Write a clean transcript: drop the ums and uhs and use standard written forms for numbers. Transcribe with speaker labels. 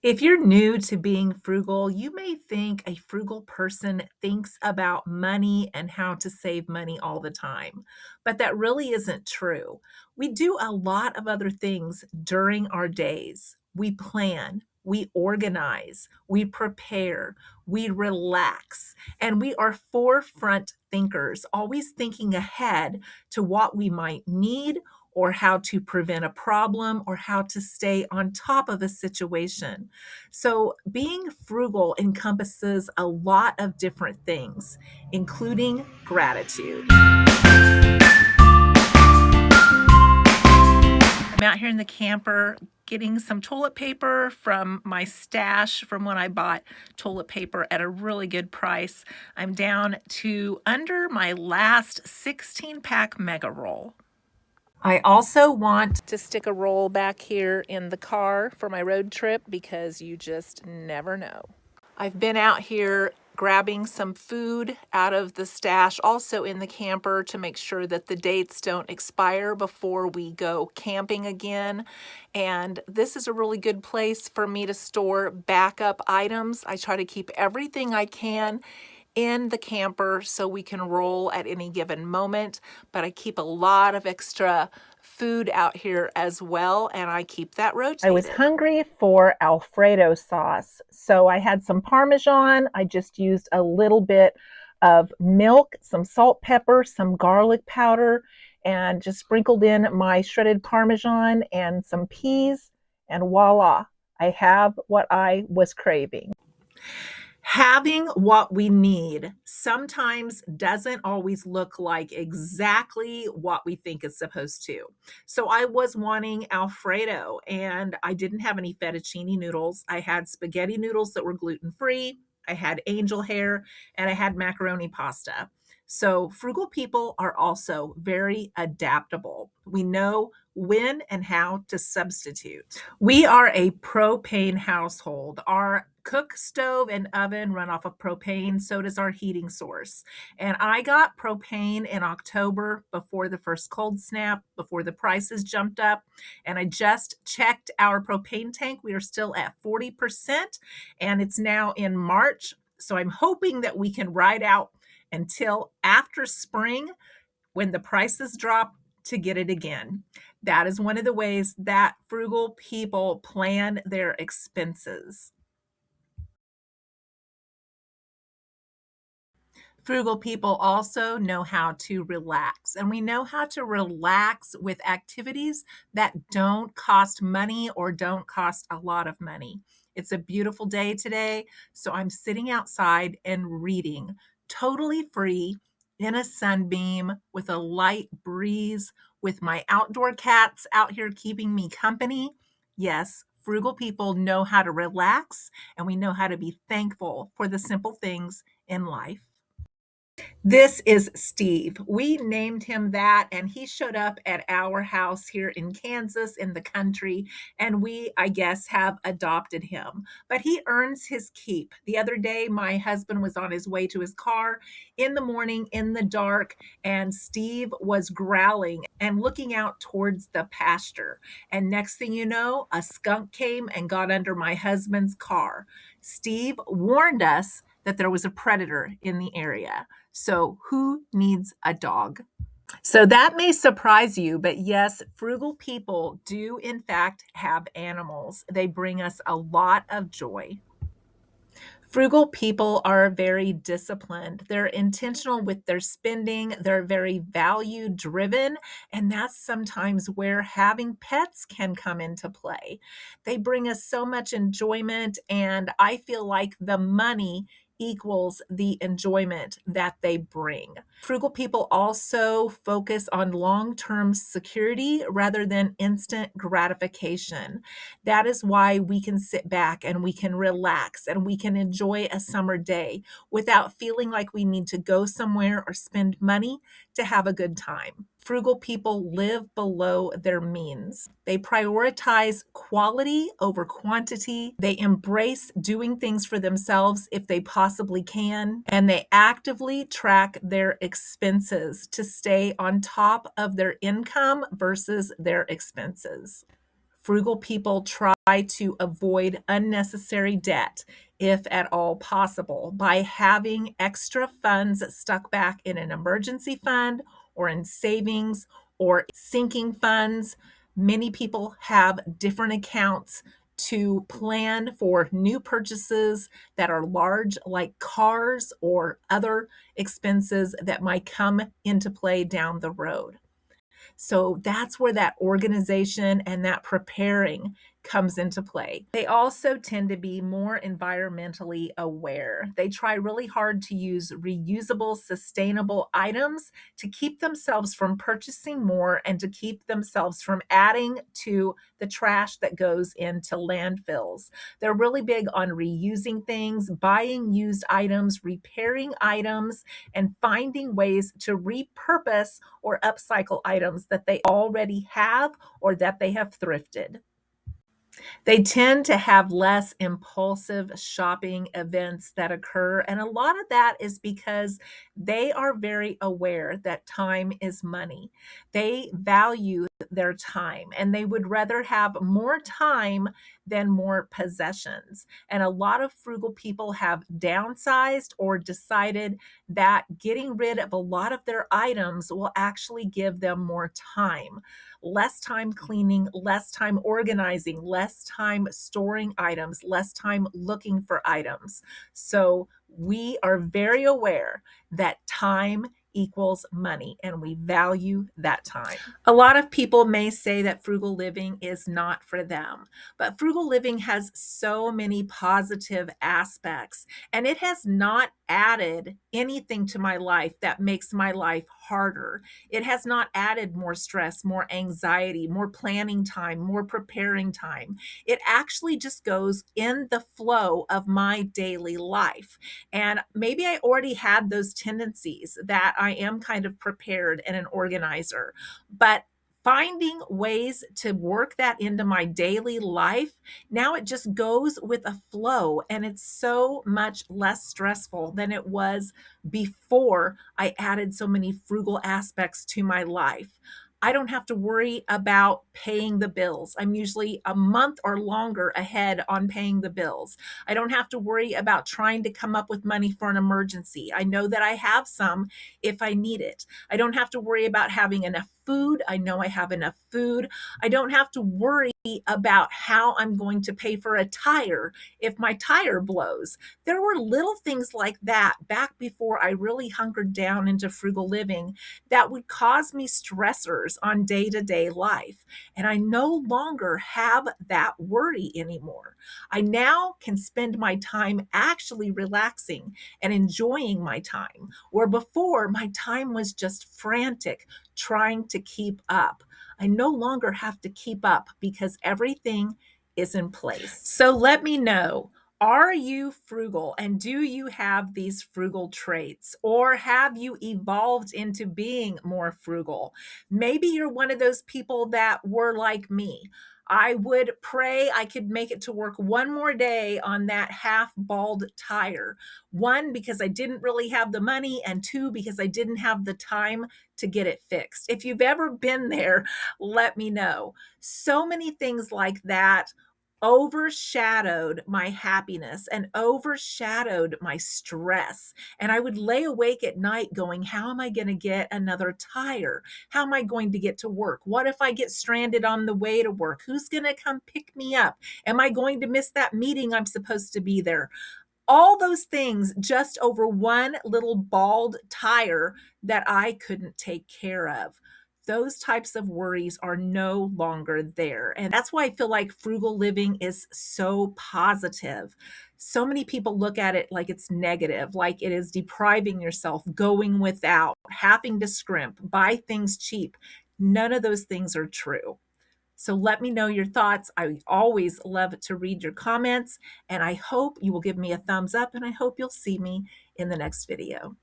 Speaker 1: If you're new to being frugal, you may think a frugal person thinks about money and how to save money all the time, but that really isn't true. We do a lot of other things during our days. We plan, we organize, we prepare, we relax, and we are forefront thinkers, always thinking ahead to what we might need or how to prevent a problem or how to stay on top of a situation. So, being frugal encompasses a lot of different things, including gratitude. I'm out here in the camper getting some toilet paper from my stash from when I bought toilet paper at a really good price. I'm down to under my last 16-pack mega roll. I also want to stick a roll back here in the car for my road trip because you just never know. I've been out here grabbing some food out of the stash, also in the camper, to make sure that the dates don't expire before we go camping again. And this is a really good place for me to store backup items. I try to keep everything I can in the camper so we can roll at any given moment, but I keep a lot of extra food out here as well, and I keep that rotated. I was hungry for Alfredo sauce, so I had some Parmesan. I just used a little bit of milk, some salt, pepper, some garlic powder, and just sprinkled in my shredded Parmesan and some peas, and voila, I have what I was craving. Having what we need sometimes doesn't always look like exactly what we think it's supposed to. So I was wanting Alfredo and I didn't have any fettuccine noodles. I had spaghetti noodles that were gluten-free, I had angel hair, and I had macaroni pasta. So frugal people are also very adaptable. We know when and how to substitute. We are a propane household. Our cook stove and oven run off of propane, so does our heating source. And I got propane in October before the first cold snap, before the prices jumped up. And I just checked our propane tank. We are still at 40%, and it's now in March. So I'm hoping that we can ride out until after spring when the prices drop to get it again. That is one of the ways that frugal people plan their expenses. Frugal people also know how to relax, and we know how to relax with activities that don't cost money or don't cost a lot of money. It's a beautiful day today, so I'm sitting outside and reading, totally free, in a sunbeam, with a light breeze, with my outdoor cats out here keeping me company. Yes, frugal people know how to relax, and we know how to be thankful for the simple things in life. This is Steve. We named him that, and he showed up at our house here in Kansas in the country, and we, I guess, have adopted him. But he earns his keep. The other day, my husband was on his way to his car in the morning in the dark, and Steve was growling and looking out towards the pasture. And next thing you know, a skunk came and got under my husband's car. Steve warned us that there was a predator in the area. So, who needs a dog? So, that may surprise you, but yes, frugal people do, in fact, have animals. They bring us a lot of joy. Frugal people are very disciplined. They're intentional with their spending. They're very value driven. And that's sometimes where having pets can come into play. They bring us so much enjoyment. And I feel like the money equals the enjoyment that they bring. Frugal people also focus on long term security rather than instant gratification. That is why we can sit back and we can relax and we can enjoy a summer day without feeling like we need to go somewhere or spend money to have a good time. Frugal people live below their means. They prioritize quality over quantity. They embrace doing things for themselves if they possibly can. And they actively track their expenses to stay on top of their income versus their expenses. Frugal people try to avoid unnecessary debt, if at all possible, by having extra funds stuck back in an emergency fund or in savings or sinking funds. Many people have different accounts to plan for new purchases that are large, like cars or other expenses that might come into play down the road. So that's where that organization and that preparing comes into play. They also tend to be more environmentally aware. They try really hard to use reusable, sustainable items to keep themselves from purchasing more and to keep themselves from adding to the trash that goes into landfills. They're really big on reusing things, buying used items, repairing items, and finding ways to repurpose or upcycle items that they already have or that they have thrifted. They tend to have less impulsive shopping events that occur, and a lot of that is because they are very aware that time is money. They value their time, and they would rather have more time than more possessions. And a lot of frugal people have downsized or decided that getting rid of a lot of their items will actually give them more time. Less time cleaning, less time organizing, less time storing items, less time looking for items. So we are very aware that time equals money, and we value that time. A lot of people may say that frugal living is not for them, but frugal living has so many positive aspects, and it has not added anything to my life that makes my life harder. It has not added more stress, more anxiety, more planning time, more preparing time. It actually just goes in the flow of my daily life. And maybe I already had those tendencies that I am kind of prepared and an organizer, but finding ways to work that into my daily life, now it just goes with a flow, and it's so much less stressful than it was before I added so many frugal aspects to my life. I don't have to worry about paying the bills. I'm usually a month or longer ahead on paying the bills. I don't have to worry about trying to come up with money for an emergency. I know that I have some if I need it. I don't have to worry about having enough food. I know I have enough food. I don't have to worry about how I'm going to pay for a tire if my tire blows. There were little things like that back before I really hunkered down into frugal living that would cause me stressors on day-to-day life. And I no longer have that worry anymore. I now can spend my time actually relaxing and enjoying my time, where before my time was just frantic, trying to keep up. I no longer have to keep up because everything is in place. So let me know, are you frugal, and do you have these frugal traits, or have you evolved into being more frugal? Maybe you're one of those people that were like me. I would pray I could make it to work one more day on that half bald tire. One, because I didn't really have the money, and two, because I didn't have the time to get it fixed. If you've ever been there, let me know. So many things like that overshadowed my happiness and overshadowed my stress. And I would lay awake at night going, how am I going to get another tire? How am I going to get to work? What if I get stranded on the way to work? Who's going to come pick me up? Am I going to miss that meeting I'm supposed to be there? All those things just over one little bald tire that I couldn't take care of. Those types of worries are no longer there. And that's why I feel like frugal living is so positive. So many people look at it like it's negative, like it is depriving yourself, going without, having to scrimp, buy things cheap. None of those things are true. So let me know your thoughts. I always love to read your comments, and I hope you will give me a thumbs up, and I hope you'll see me in the next video.